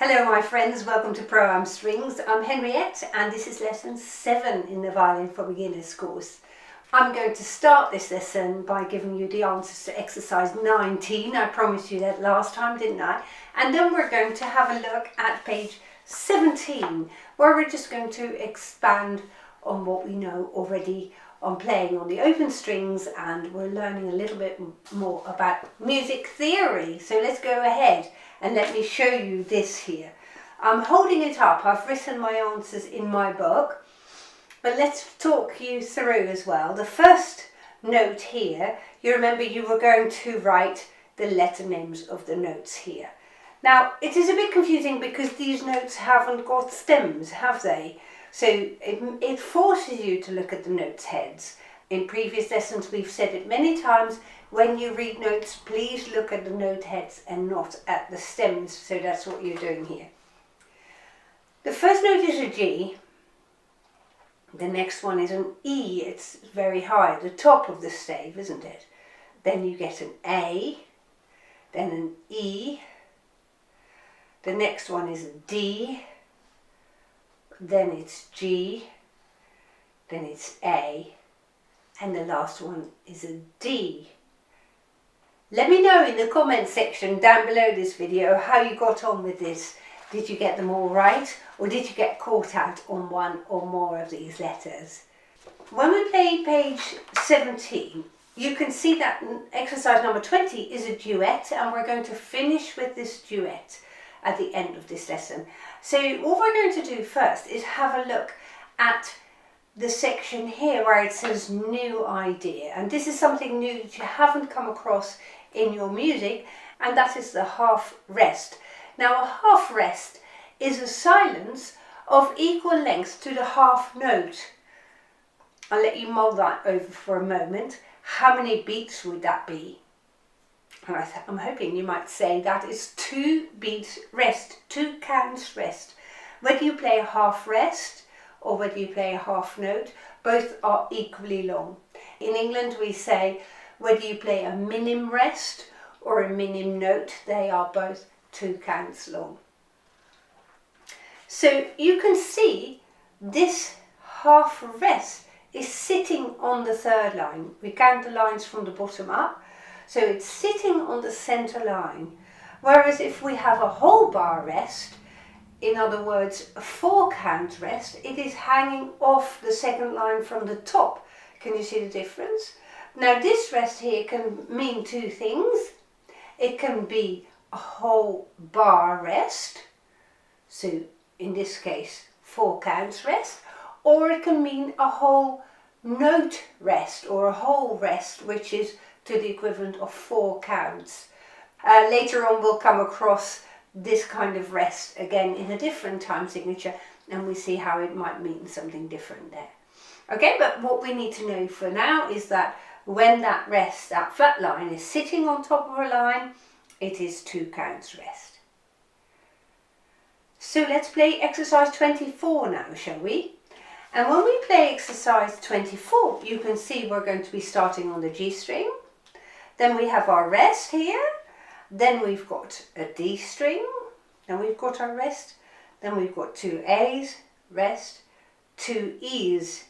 Hello my friends, welcome to Pro-Am Strings. I'm Henriette and this is lesson 7 in the Violin for Beginners course. I'm going to start this lesson by giving you the answers to exercise 19. I promised you that last time, didn't I? And then we're going to have a look at page 17, where we're just going to expand on what we know already on playing on the open strings, and we're learning a little bit more about music theory. So let's go ahead and let me show you this here. I'm holding it up. I've written my answers in my book, but let's talk you through as well. The first note here, you remember you were going to write the letter names of the notes here. Now, it is a bit confusing because these notes haven't got stems, have they? So it forces you to look at the notes' heads. In previous lessons we've said it many times, when you read notes, please look at the note heads and not at the stems. So that's what you're doing here. The first note is a G. The next one is an E. It's very high at the top of the stave, isn't it? Then you get an A, then an E. The next one is a D. Then it's G, then it's A, and the last one is a D. Let me know in the comment section down below this video how you got on with this. Did you get them all right, or did you get caught out on one or more of these letters? When we play page 17, you can see that exercise number 20 is a duet, and we're going to finish with this duet at the end of this lesson. So what we're going to do first is have a look at the section here where it says new idea, and this is something new that you haven't come across in your music, and that is the half rest. Now a half rest is a silence of equal length to the half note. I'll let you mull that over for a moment. How many beats would that be? And I'm hoping you might say that is 2 beats rest, 2 counts rest. Whether you play a half rest or whether you play a half note, both are equally long. In England we say whether you play a minim rest or a minim note, they are both 2 counts long. So you can see this half rest is sitting on the third line. We count the lines from the bottom up. So it's sitting on the center line, whereas if we have a whole bar rest, in other words a 4 count rest, it is hanging off the second line from the top. Can you see the difference? Now this rest here can mean 2 things. It can be a whole bar rest, so in this case 4 counts rest, or it can mean a whole note rest or a whole rest, which is to the equivalent of 4 counts. Later on we'll come across this kind of rest again in a different time signature, and we see how it might mean something different there. Okay, but what we need to know for now is that when that rest, that flat line, is sitting on top of a line, it is 2 counts rest. So let's play exercise 24 now, shall we? And when we play exercise 24, you can see we're going to be starting on the G string. Then we have our rest here, then we've got a D string, then we've got our rest, then we've got 2 A's, rest, 2 E's,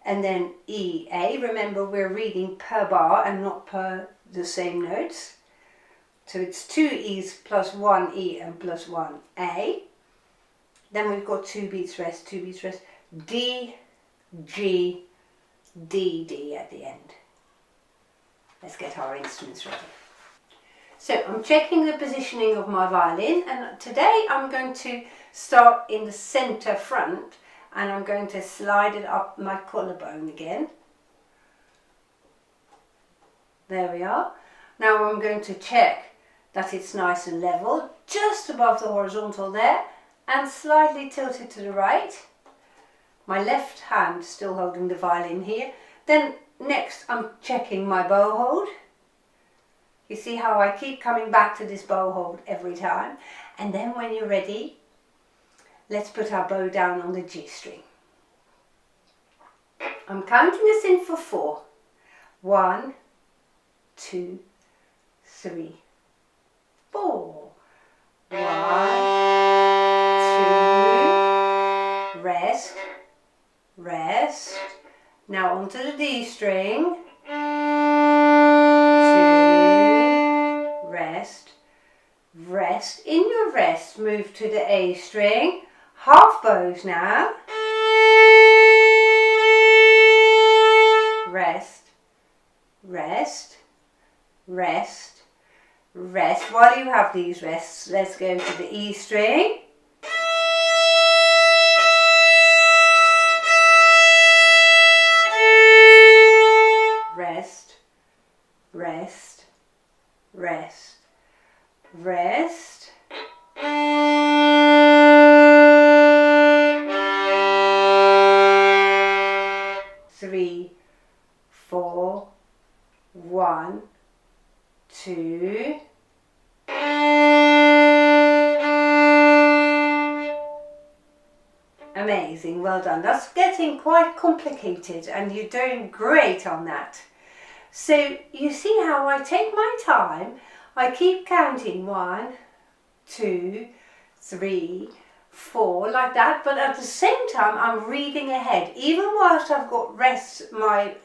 and then E, A. Remember we're reading per bar and not per the same notes. So it's 2 E's plus 1 E and plus 1 A. Then we've got 2 beats rest, 2 beats rest, D, G, D, D at the end. Let's get our instruments ready. So I'm checking the positioning of my violin, and today I'm going to start in the center front, and I'm going to slide it up my collarbone again. There we are. Now I'm going to check that it's nice and level, just above the horizontal there, and slightly tilted to the right. My left hand still holding the violin here. Then next I'm checking my bow hold. You see how I keep coming back to this bow hold every time. And then when you're ready, let's put our bow down on the G string. I'm counting us in for 4. 1, 2, 3, 4. 1, rest. Now onto the D string, 2, rest, rest. In your rest, move to the A string, half bows now, rest, rest, rest, rest. While you have these rests, let's go to the E string, rest, rest, rest, rest, 3, 4, 1, 2. Amazing, well done. That's getting quite complicated and you're doing great on that. So you see how I take my time, I keep counting 1, 2, 3, 4 like that, but at the same time I'm reading ahead. Even whilst I've got rest, my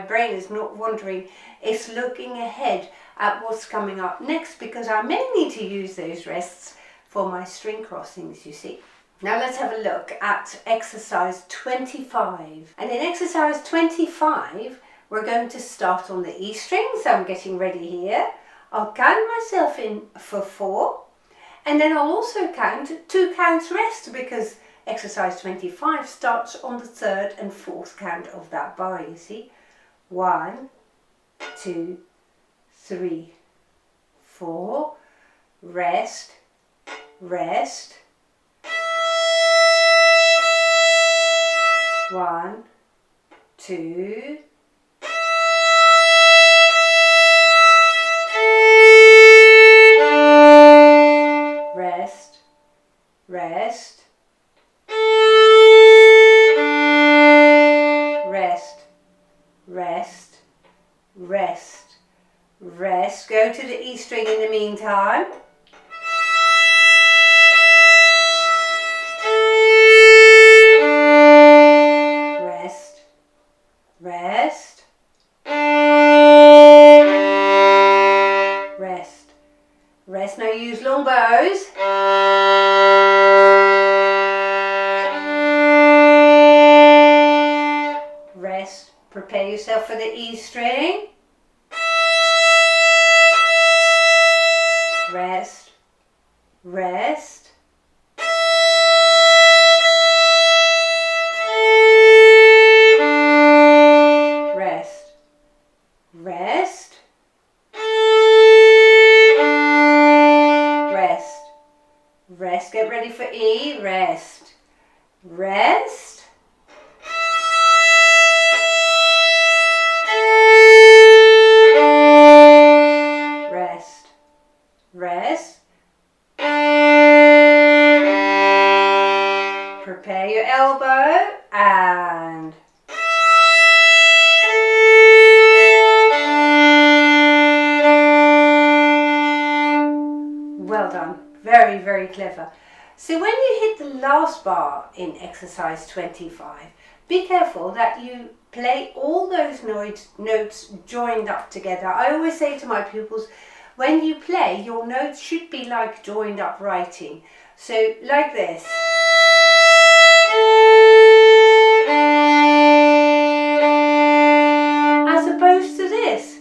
brain is not wandering, it's looking ahead at what's coming up next, because I may need to use those rests for my string crossings, you see. Now let's have a look at exercise 25. And in exercise 25 we're going to start on the E string, so I'm getting ready here. I'll count myself in for 4, and then I'll also count 2 counts rest, because exercise 25 starts on the 3rd and 4th count of that bar, you see. 1, 2, 3, 4, rest, rest, 1, 2, rest, rest, rest, rest, rest, rest. Go to the E string in the meantime. Rest, rest, rest, rest. Now use long bows. Rest, prepare yourself for the E string. Rest, rest, rest, rest, rest, rest. Get ready for E. Rest, rest, rest, rest. Prepare your elbow and well done. Very, very clever. So when you hit the last bar in exercise 25, be careful that you play all those notes joined up together. I always say to my pupils, when you play, your notes should be like joined up writing. So like this. As opposed to this.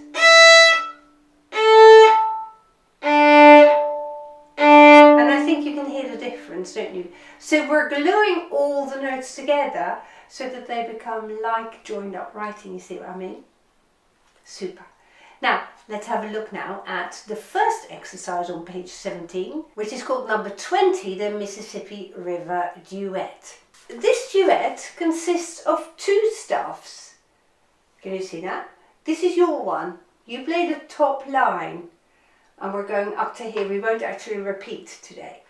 And I think you can hear the difference, don't you? So we're gluing all the notes together so that they become like joined up writing, you see what I mean? Super. Now, let's have a look now at the first exercise on page 17, which is called number 20, the Mississippi River Duet. This duet consists of 2 staffs. Can you see that? This is your one. You play the top line, and we're going up to here. We won't actually repeat today.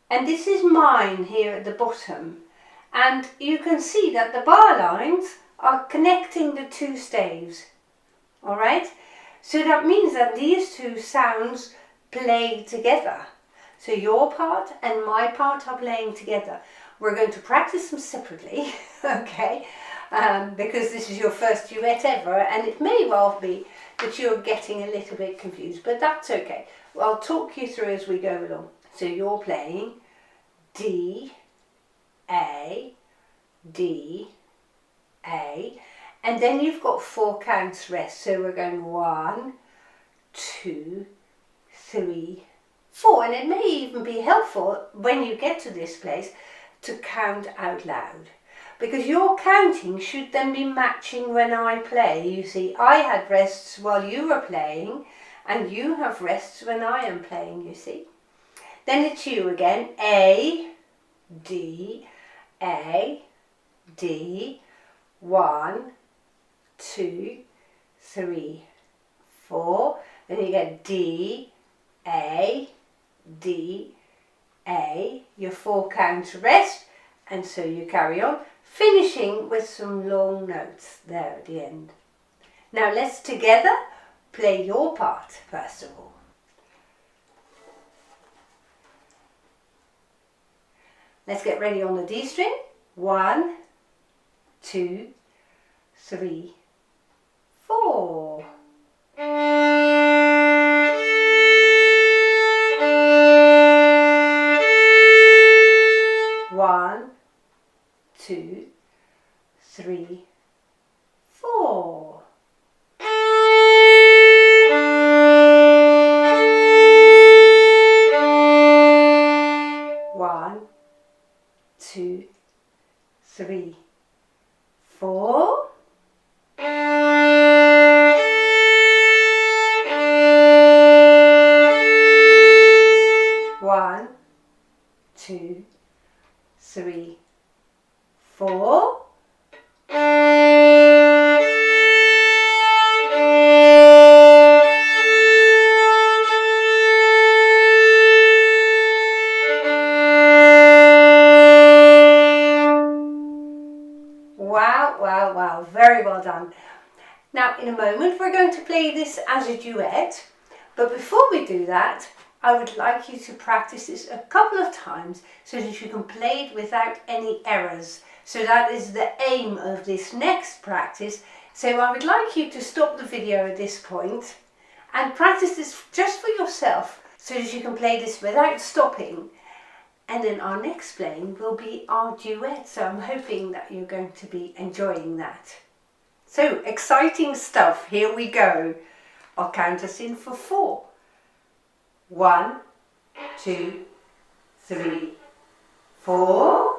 And this is mine here at the bottom. And you can see that the bar lines are connecting the 2 staves. Alright, so that means that these 2 sounds play together. So your part and my part are playing together. We're going to practice them separately, okay, because this is your first duet ever, and it may well be that you're getting a little bit confused, but that's okay. Well, I'll talk you through as we go along. So you're playing D, A, D, A, and then you've got 4 counts rest. So we're going 1, 2, 3, 4, and it may even be helpful when you get to this place to count out loud, because your counting should then be matching when I play. You see, I had rests while you were playing, and you have rests when I am playing, you see. Then it's you again, A, D, 1, 2, 3, 4. Then you get D, A, D, A, your 4 counts rest, and so you carry on, finishing with some long notes there at the end. Now let's together play your part first of all. Let's get ready on the D string. 1, 2, 3, 4. One, 2, 3, 4. One, 2, 3, 4. One, 2, 3, 4. Wow, wow, wow, very well done. Now in a moment we're going to play this as a duet, but before we do that, I would like you to practice this a couple of times so that you can play it without any errors. So that is the aim of this next practice. So I would like you to stop the video at this point and practice this just for yourself so that you can play this without stopping. And then our next playing will be our duet. So I'm hoping that you're going to be enjoying that. So exciting stuff, here we go. I'll count us in for 4. 1, 2, 3, 4.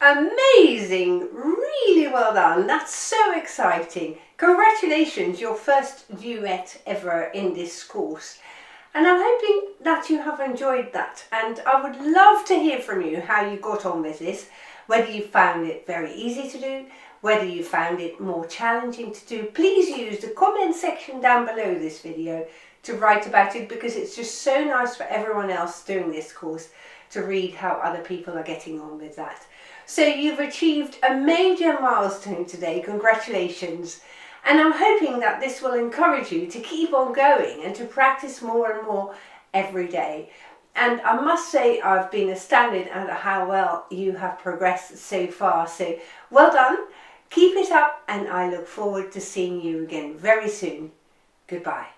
Amazing, really well done. That's so exciting. Congratulations, your first duet ever in this course. And I'm hoping that you have enjoyed that, and I would love to hear from you how you got on with this, whether you found it very easy to do, whether you found it more challenging to do. Please use the comment section down below this video to write about it, because it's just so nice for everyone else doing this course to read how other people are getting on with that. So you've achieved a major milestone today, congratulations. And I'm hoping that this will encourage you to keep on going and to practice more and more every day. And I must say I've been astounded at how well you have progressed so far. So well done, keep it up, and I look forward to seeing you again very soon. Goodbye.